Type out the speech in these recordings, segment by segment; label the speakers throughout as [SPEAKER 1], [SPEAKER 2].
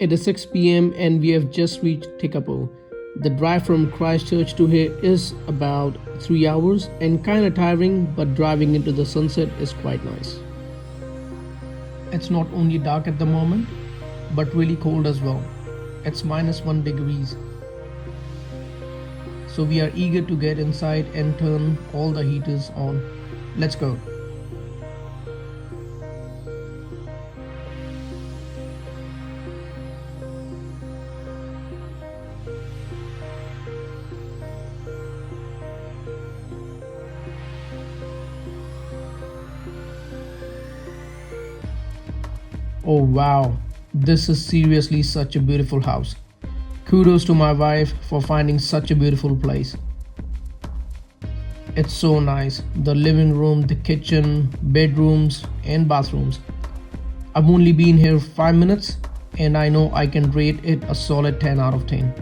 [SPEAKER 1] It is 6 p.m. and we have just reached Tekapo. The drive from Christchurch to here is about 3 hours and kinda tiring, but driving into the sunset is quite nice. It's not only dark at the moment, but really cold as well. It's -1 degrees. So we are eager to get inside and turn all the heaters on. Let's go. Oh wow, this is seriously such a beautiful house. Kudos to my wife for finding such a beautiful place. It's so nice. The living room, the kitchen, bedrooms, and bathrooms. I've only been here 5 minutes and I know I can rate it a solid 10 out of 10.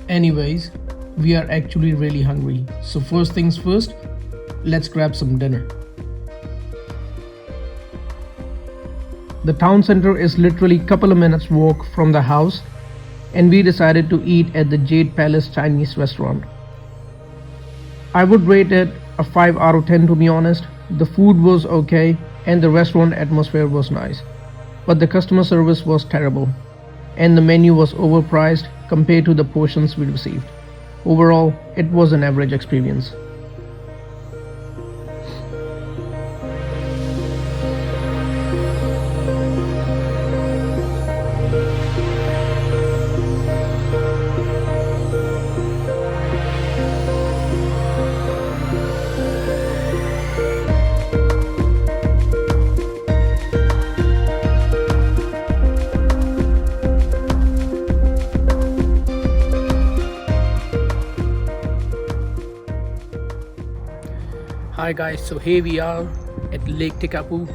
[SPEAKER 1] Anyways, we are actually really hungry. So first things first, let's grab some dinner. The town center is literally a couple of minutes walk from the house and we decided to eat at the Jade Palace Chinese restaurant. I would rate it a 5 out of 10 to be honest. The food was okay and the restaurant atmosphere was nice, but the customer service was terrible and the menu was overpriced compared to the portions we received. Overall, it was an average experience. Hi guys, so here we are at Lake Tekapo.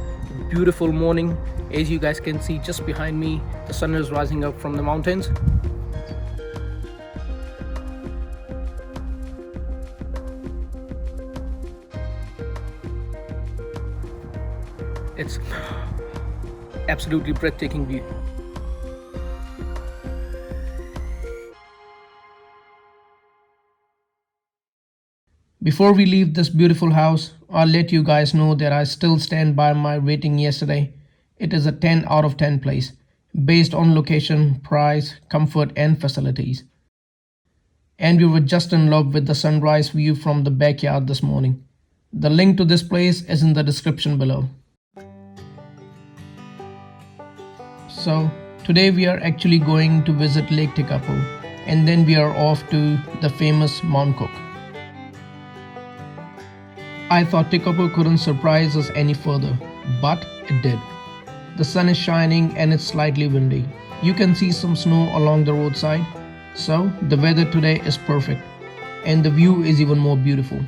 [SPEAKER 1] Beautiful morning. As you guys can see just behind me, the sun is rising up from the mountains. It's absolutely breathtaking view. Before we leave this beautiful house, I'll let you guys know that I still stand by my rating yesterday. It is a 10 out of 10 place, based on location, price, comfort and facilities. And we were just in love with the sunrise view from the backyard this morning. The link to this place is in the description below. So, today we are actually going to visit Lake Tekapo and then we are off to the famous Mount Cook. I thought Tekapo couldn't surprise us any further, but it did. The sun is shining and it's slightly windy. You can see some snow along the roadside, so the weather today is perfect and the view is even more beautiful.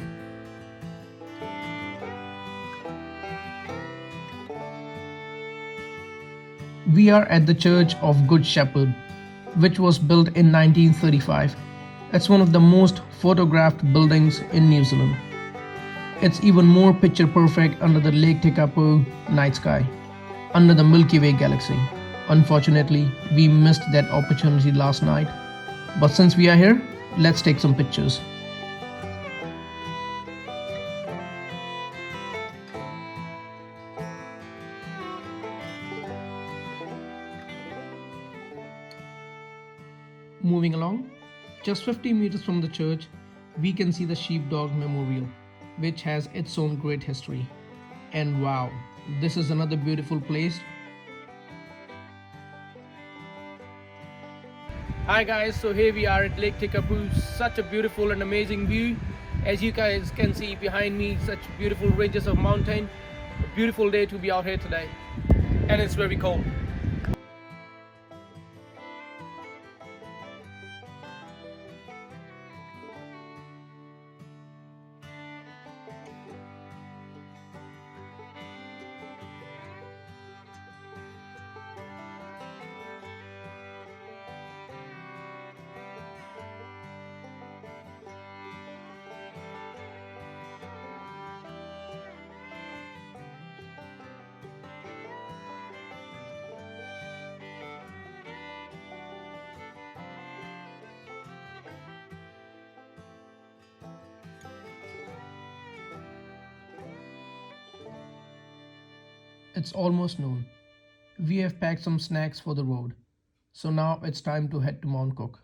[SPEAKER 1] We are at the Church of Good Shepherd, which was built in 1935. It's one of the most photographed buildings in New Zealand. It's even more picture perfect under the Lake Tekapo night sky, under the Milky Way galaxy. Unfortunately, we missed that opportunity last night, but since we are here, let's take some pictures. Moving along, just 50 meters from the church, we can see the Sheepdog Memorial, which has its own great history. And wow, this is another beautiful place. Hi guys, so here we are at Lake Tekapo. Such a beautiful and amazing view. As you guys can see behind me, such beautiful ranges of mountain. A beautiful day to be out here today. And it's very cold. It's almost noon. We have packed some snacks for the road. So now it's time to head to Mount Cook.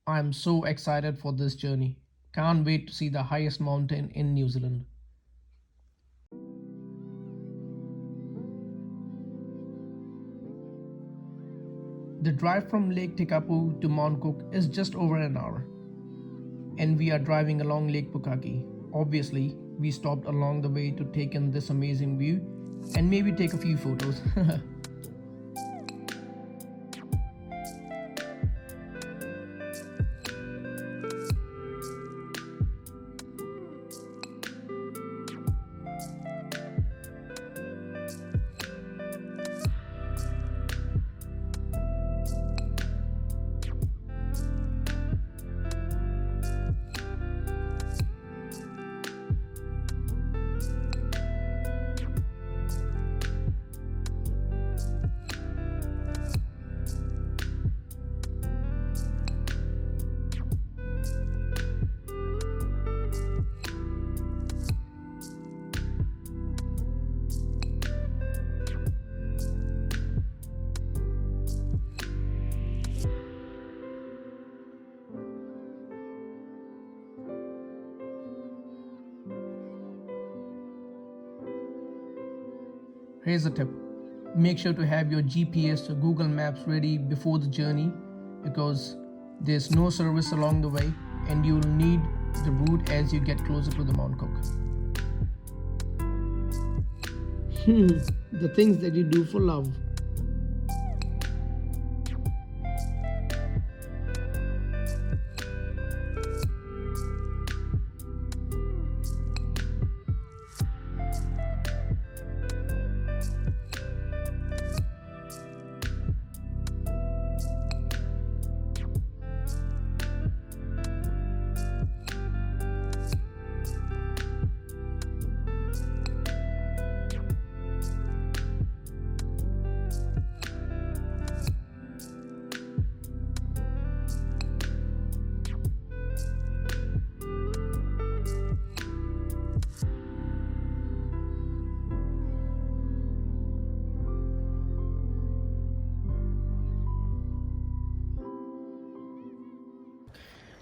[SPEAKER 1] I am so excited for this journey. Can't wait to see the highest mountain in New Zealand. The drive from Lake Tekapo to Mount Cook is just over an hour, and we are driving along Lake Pukaki. Obviously, we stopped along the way to take in this amazing view and maybe take a few photos. Here's a tip. Make sure to have your GPS or Google Maps ready before the journey because there's no service along the way and you'll need the route as you get closer to the Mount Cook. The things that you do for love.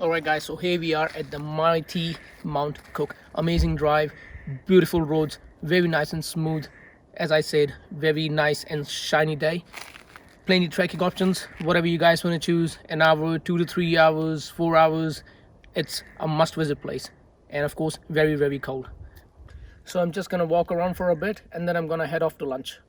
[SPEAKER 1] Alright guys, so here we are at the mighty Mount Cook. Amazing drive, beautiful roads, very nice and smooth. As I said, very nice and shiny day. Plenty trekking options, whatever you guys want to choose. An hour, 2 to 3 hours, 4 hours. It's a must visit place. And of course, very, very cold. So I'm just gonna walk around for a bit and then I'm gonna head off to lunch.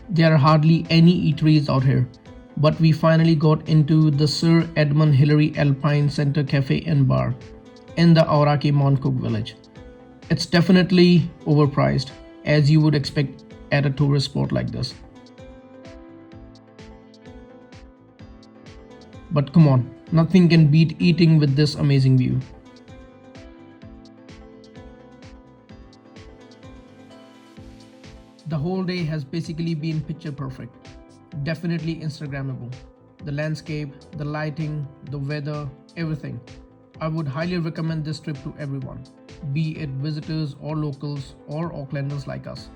[SPEAKER 1] There are hardly any eateries out here, but we finally got into the Sir Edmund Hillary Alpine Center Cafe and Bar in the Aoraki Mount Cook village. It's definitely overpriced, as you would expect at a tourist spot like this. But come on, nothing can beat eating with this amazing view. The whole day has basically been picture perfect. Definitely Instagrammable. The landscape, the lighting, the weather, everything. I would highly recommend this trip to everyone, be it visitors or locals or Aucklanders like us.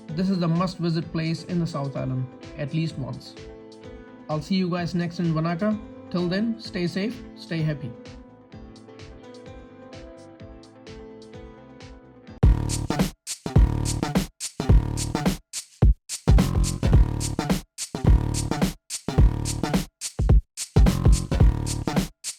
[SPEAKER 1] This is a must-visit place in the South Island, at least once. I'll see you guys next in Wanaka. Till then, stay safe, stay happy.